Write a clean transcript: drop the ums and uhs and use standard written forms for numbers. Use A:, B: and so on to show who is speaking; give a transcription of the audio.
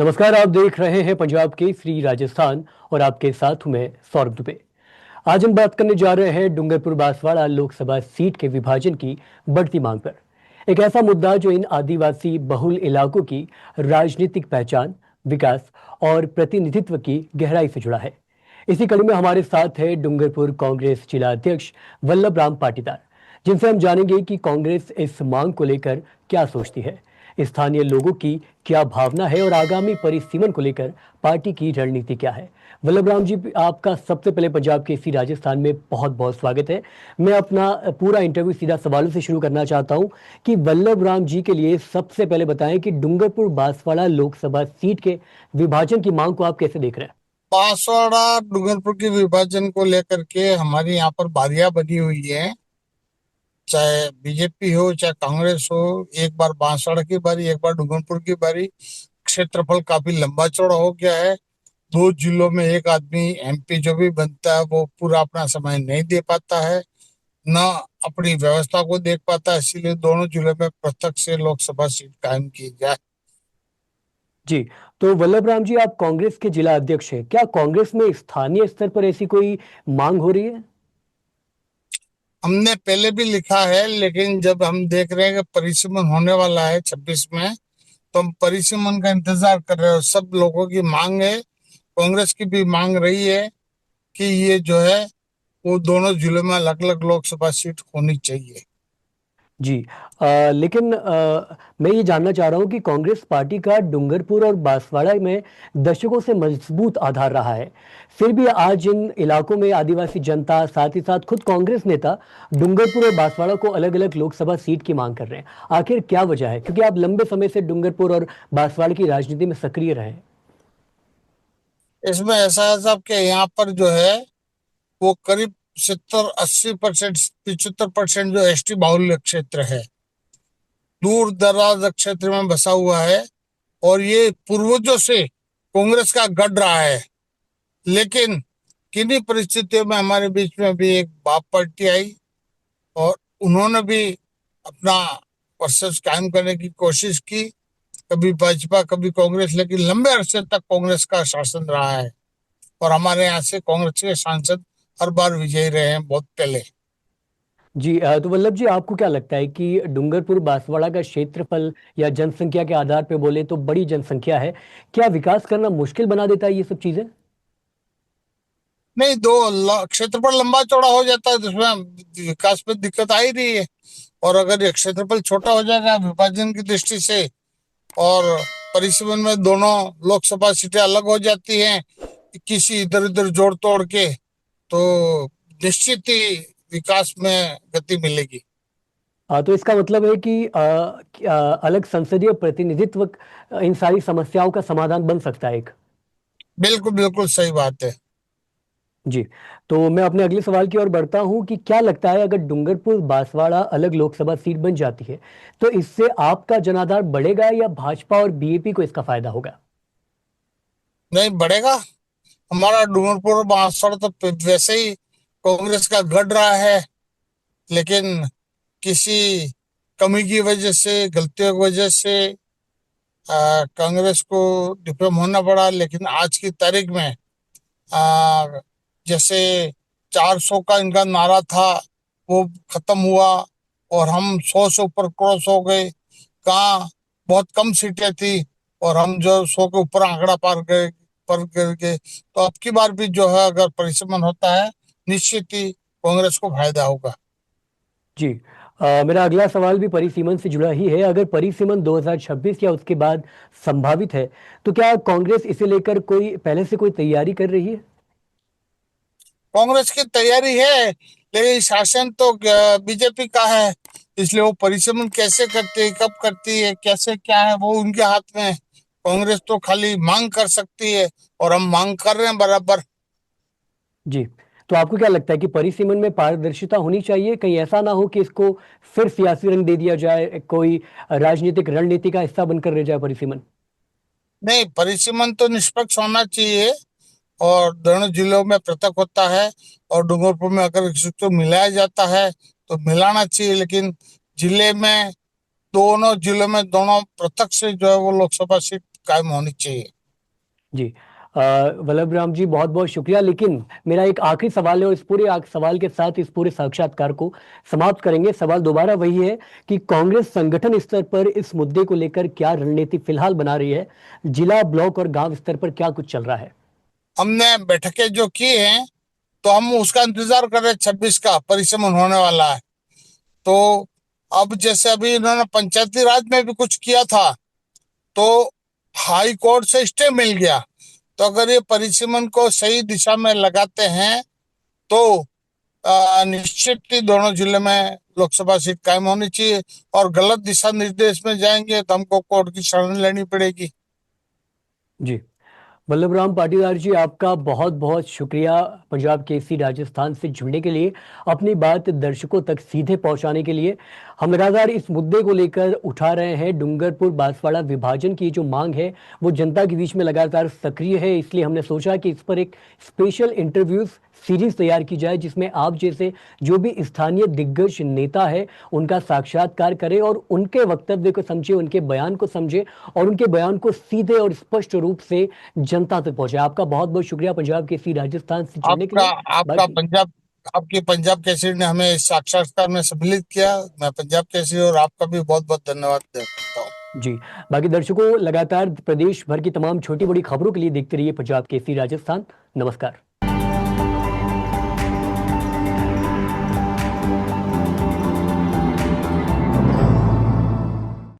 A: नमस्कार, आप देख रहे हैं पंजाब केसरी राजस्थान और आपके साथ हूं मैं सौरभ दुबे। आज हम बात करने जा रहे हैं डूंगरपुर बांसवाड़ा लोकसभा सीट के विभाजन की बढ़ती मांग पर। एक ऐसा मुद्दा जो इन आदिवासी बहुल इलाकों की राजनीतिक पहचान, विकास और प्रतिनिधित्व की गहराई से जुड़ा है। इसी कड़ी में हमारे साथ है डूंगरपुर कांग्रेस जिला अध्यक्ष वल्लभ राम पाटीदार, जिनसे हम जानेंगे कि कांग्रेस इस मांग को लेकर क्या सोचती है, स्थानीय लोगों की क्या भावना है और आगामी परिसीमन को लेकर पार्टी की रणनीति क्या है। वल्लभ राम जी, आपका सबसे पहले पंजाब केसरी राजस्थान में बहुत बहुत स्वागत है। मैं अपना पूरा इंटरव्यू सीधा सवालों से शुरू करना चाहता हूं कि वल्लभ राम जी के लिए सबसे पहले बताएं कि डूंगरपुर बांसवाड़ा लोकसभा सीट के विभाजन की मांग को आप कैसे देख रहे हैं।
B: बांसवाड़ा डूंगरपुर के विभाजन को लेकर के हमारी यहाँ पर बारियां बनी हुई है। चाहे बीजेपी हो चाहे कांग्रेस हो, एक बार बांसवाड़ा की बारी, एक बार डूंगरपुर की बारी। क्षेत्रफल काफी लंबा चौड़ा हो गया है। दो जिलों में एक आदमी एमपी जो भी बनता है वो पूरा अपना समय नहीं दे पाता है, ना अपनी व्यवस्था को देख पाता है। इसीलिए दोनों जिलों में पृथक से लोकसभा सीट कायम की जाए।
A: जी, तो वल्लभ राम जी, आप कांग्रेस के जिला अध्यक्ष हैं, क्या कांग्रेस में स्थानीय स्तर पर ऐसी कोई मांग हो रही है?
B: हमने पहले भी लिखा है, लेकिन जब हम देख रहे हैं कि परिसीमन होने वाला है 26 में, तो हम परिसीमन का इंतजार कर रहे हो। सब लोगों की मांग है, कांग्रेस की भी मांग रही है कि ये जो है वो दोनों जिलों में अलग अलग लोकसभा सीट होनी चाहिए।
A: जी, लेकिन मैं ये जानना चाह रहा हूँ कि कांग्रेस पार्टी का डूंगरपुर और बांसवाड़ा में दशकों से मजबूत आधार रहा है। फिर भी आज इन इलाकों में आदिवासी जनता, साथ ही साथ खुद कांग्रेस नेता डूंगरपुर और बांसवाड़ा को अलग अलग लोकसभा सीट की मांग कर रहे हैं। आखिर क्या वजह है, क्योंकि आप लंबे समय से डूंगरपुर और बांसवाड़ा की राजनीति में सक्रिय रहे हैं।
B: इसमें ऐसा है साहब कि यहाँ पर जो है वो करीब 70-80%, 75% जो एसटी बाहुल्य क्षेत्र है, दूर दराज क्षेत्र में बसा हुआ है। और ये पूर्वजों से कांग्रेस का गढ़ रहा है। लेकिन किन्हीं परिस्थितियों में हमारे बीच में भी एक बाप पार्टी आई और उन्होंने भी अपना वर्चस्व कायम करने की कोशिश की। कभी भाजपा कभी कांग्रेस, लेकिन लंबे अरसे तक कांग्रेस का शासन रहा है। और हमारे यहाँ से कांग्रेस के सांसद हर बार विजयी रहे हैं, बहुत पहले।
A: जी, तो वल्लभ जी, आपको क्या लगता है कि डूंगरपुर बांसवाड़ा का क्षेत्रफल या जनसंख्या के आधार पर बोले तो बड़ी जनसंख्या है, क्या विकास करना मुश्किल बना देता है ये सब चीजें?
B: नहीं, दो क्षेत्रफल लंबा चौड़ा हो जाता है तो उसमें विकास में दिक्कत आ ही रही है। और अगर ये क्षेत्रफल छोटा हो जाएगा विभाजन की दृष्टि से, और परिसीमन में दोनों लोकसभा सीटें अलग हो जाती हैं किसी इधर उधर जोड़ तोड़ के, तो निश्चित ही विकास में गति मिलेगी।
A: तो इसका मतलब है कि अलग संसदीय प्रतिनिधित्व इन सारी समस्याओं का समाधान बन सकता है एक।
B: बिल्कुल बिल्कुल सही बात है।
A: जी, तो मैं अपने अगले सवाल की ओर बढ़ता हूं कि क्या लगता है, अगर डूंगरपुर बांसवाड़ा अलग लोकसभा सीट बन जाती है तो इससे आपका जनाधार बढ़ेगा या भाजपा और बीएपी को इसका फायदा होगा?
B: नहीं बढ़ेगा। हमारा डूंगरपुर और बांसवाड़ा तो वैसे ही कांग्रेस का गढ़ रहा है। लेकिन किसी कमी की वजह से, गलतियों की वजह से कांग्रेस को डिफेम होना पड़ा। लेकिन आज की तारीख में आ, जैसे 400 का इनका नारा था वो खत्म हुआ और हम 100 से ऊपर क्रॉस हो गए। कहाँ बहुत कम सीटें थी और हम जो 100 के ऊपर आंकड़ा पार कर गए। तो अब की बार भी जो है अगर परिसमन होता है, निश्चित ही कांग्रेस को फायदा होगा।
A: जी, मेरा अगला सवाल भी परिसीमन से जुड़ा ही है। अगर परिसीमन 2026 या उसके बाद संभावित है तो क्या कांग्रेस इसे लेकर कोई पहले से कोई तैयारी कर रही है?
B: कांग्रेस की तैयारी है, लेकिन शासन तो बीजेपी का है। इसलिए वो परिश्रम कैसे करती है, कब करती है, कैसे क्या है, वो उनके हाथ में है। कांग्रेस तो खाली मांग कर सकती है और हम मांग कर रहे हैं बराबर।
A: जी, तो आपको क्या लगता है कि परिसीमन में पारदर्शिता होनी चाहिए, कहीं ऐसा ना हो कि इसको फिर सियासी रंग दे दिया जाए, कोई राजनीतिक रणनीति का हिस्सा बनकर रह जाए परिसीमन?
B: नहीं, परिसीमन तो निष्पक्ष होना चाहिए और दोनों जिलों में पृथक होता है। और डूंगरपुर में अगर इसको मिलाया जाता है तो मिलाना चाहिए। लेकिन जिले में, दोनों जिलों में दोनों पृथक से जो है वो लोकसभा सीट कायम होनी चाहिए।
A: जी वल्लभ राम जी, बहुत बहुत शुक्रिया। लेकिन मेरा एक आखिरी सवाल है और इस पूरे सवाल के साथ इस पूरे साक्षात्कार को समाप्त करेंगे। सवाल दोबारा वही है कि कांग्रेस संगठन स्तर पर इस मुद्दे को लेकर क्या रणनीति फिलहाल बना रही है, जिला, ब्लॉक और गांव स्तर पर क्या कुछ चल रहा है?
B: हमने बैठकें जो की हैं तो हम उसका इंतजार कर रहे हैं, 26 का परिसमन होने वाला है। तो अब जैसे अभी इन्होंने पंचायती राज में भी कुछ किया था तो हाई कोर्ट से स्टे मिल गया। तो अगर ये परिसीमन को सही दिशा में लगाते हैं तो निश्चित ही दोनों जिले में लोकसभा सीट कायम होनी चाहिए, और गलत दिशा निर्देश में जाएंगे तो हमको कोर्ट की शरण लेनी पड़ेगी।
A: जी वल्लभ राम पाटीदार जी, आपका बहुत बहुत शुक्रिया पंजाब केसरी राजस्थान से जुड़ने के लिए, अपनी बात दर्शकों तक सीधे पहुंचाने के लिए। हम लगातार इस मुद्दे को लेकर उठा रहे हैं। डूंगरपुर बांसवाड़ा विभाजन की जो मांग है वो जनता के बीच में लगातार सक्रिय है, इसलिए हमने सोचा कि इस पर एक स्पेशल इंटरव्यूज सीरीज तैयार की जाए, जिसमें आप जैसे जो भी स्थानीय दिग्गज नेता है उनका साक्षात्कार करें और उनके वक्तव्य को समझे, उनके बयान को समझे और उनके बयान को सीधे और स्पष्ट रूप से जनता तक पहुंचे। आपका बहुत बहुत शुक्रिया पंजाब केसरी राजस्थान से जुड़ने के
B: आपका
A: लिए।
B: आपका
A: बाकी
B: पंजाब आपकी पंजाब केसरी ने हमें इस साक्षात्कार में सम्मिलित किया। मैं पंजाब केसरी और आपका भी बहुत बहुत धन्यवाद करता हूँ।
A: जी, बाकी दर्शकों लगातार प्रदेश भर की तमाम छोटी बड़ी खबरों के लिए देखते रहिए पंजाब केसरी राजस्थान। नमस्कार।